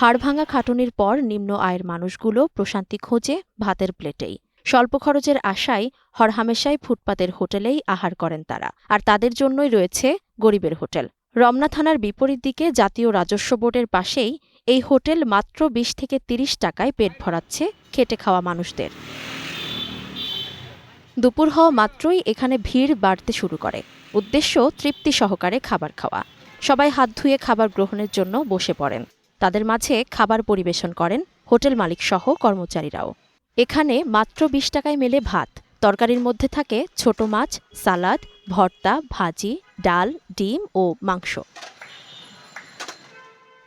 হাড়ভাঙা খাটুনির পর নিম্ন আয়ের মানুষগুলো প্রশান্তি খোঁজে ভাতের প্লেটেই। স্বল্প খরচের আশায় হরহামেশাই ফুটপাতের হোটেলেই আহার করেন তারা। আর তাদের জন্যই রয়েছে গরিবের হোটেল। রমনা থানার বিপরীত দিকে জাতীয় রাজস্ব বোর্ডের পাশেই এই হোটেল মাত্র ২০ থেকে ৩০ টাকায় পেট ভরাচ্ছে খেটে খাওয়া মানুষদের। দুপুর হওয়া মাত্রই এখানে ভিড় বাড়তে শুরু করে। উদ্দেশ্য তৃপ্তি সহকারে খাবার খাওয়া। সবাই হাত ধুয়ে খাবার গ্রহণের জন্য বসে পড়েন। তাদের মাঝে খাবার পরিবেশন করেন হোটেল মালিকসহ কর্মচারীরাও। এখানে মাত্র ২০ টাকায় মেলে ভাত। তরকারির মধ্যে থাকে ছোট মাছ, সালাদ, ভর্তা, ভাজি, ডাল, ডিম ও মাংস।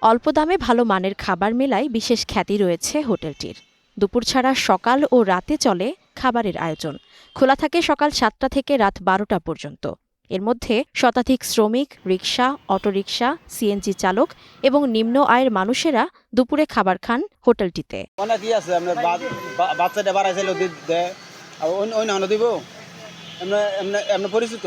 অল্প দামে ভালো মানের খাবার মেলায় বিশেষ খ্যাতি রয়েছে হোটেলটির। দুপুর ছাড়া সকাল ও রাতে চলে খাবারের আয়োজন। খোলা থাকে সকাল ৭টা থেকে রাত ১২টা পর্যন্ত। এর মধ্যে শতাধিক শ্রমিক, রিকশা, অটোরিকশা, সিএনজি চালক এবং নিম্ন আয়ের মানুষেরা দুপুরে খাবার খান হোটেলটিতে। অনেকই আছে আপনার বাচ্চাটা বাড়াইছিল দিব এমনি পরিচিত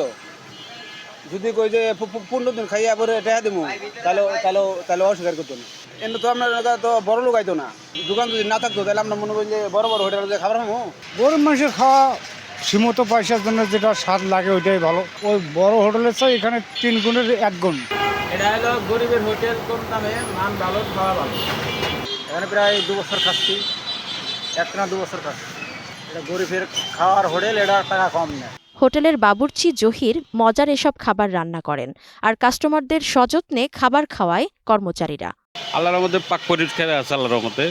যদি কই যে ১৫ দিন খাইয়া পরে টেহা দিব তাহলে অস্বীকার করতো না। এমনি তো আপনার তো বড় লোক আইতো না। দোকান যদি না থাকতো তাহলে আমরা মনে করি যে বড় বড় হোটেলে খাবার খাবো। গরিব মানুষের খাওয়া সীমিত পয়সার জন্য যেটা স্বাদ লাগে ওইটাই ভালো। ওই বড় হোটেলের চাই এখানে ৩ গুণের ১ গুণ। এটা হলো গরিবের হোটেল, কম দামে মান ভালো, খাওয়া ভালো। এখানে প্রায় ২ বছর খাচ্ছি, ১ না ২ বছর খাচ্ছি। এটা গরিবের খাওয়ার হোটেল, এটা টাকা কম নেয়। হোটেলের বাবুর্চি জহির মজার এসব খাবার রান্না করেন আর কাস্টমারদের সযত্নে খাবার খাওয়ায় কর্মচারীরা। আল্লাহর মধ্যে পাক পরিষ্কার আছে, আল্লাহর মধ্যে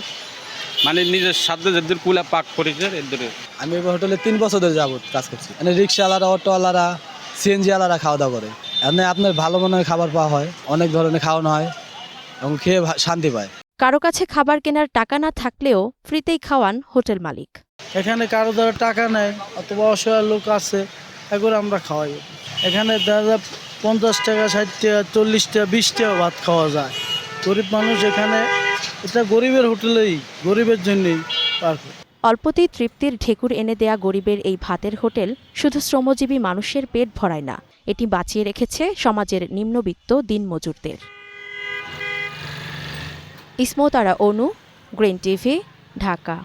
মানে নিজের সাধ্য যাদের কুলা পাক পরিষ্কার এদের। আমি এই হোটেলে 3 বছর ধরে যাবত কাজ করছি। মানে রিক্সাওয়ালারা, অটোওয়ালারা, সিএনজি ওয়ালারা খাওয়া দাওয়া করে। এখানে আপনার ভালো মনের খাবার পাওয়া হয়, অনেক ধরনের খাওয়ানো হয় এবং খেয়ে শান্তি পায়। কারো কাছে খাবার কেনার টাকা না থাকলেও ফ্রিতেই খাওয়ান হোটেল মালিক। এখানে কারো দ্বারা টাকা নেই অথবা অসহায় লোক আছে, এগুলো আমরা খাওয়াই। এখানে 50 টাকা, 60 টাকা, 40 টাকা, 20 টাকা ভাত খাওয়া যায়। গরিব মানুষ এখানে, এটা গরিবের হোটেলেই, গরিবের জন্যই পারফেক্ট। অল্পতেই তৃপ্তির ঢেকুর এনে দেয়া গরিবের এই ভাতের হোটেল শুধু শ্রমজীবী মানুষের পেট ভরায় না, এটি বাঁচিয়ে রেখেছে সমাজের নিম্নবিত্ত দিনমজুরদের। ইসমত আরা অনু, গ্রিন টিভি, ঢাকা।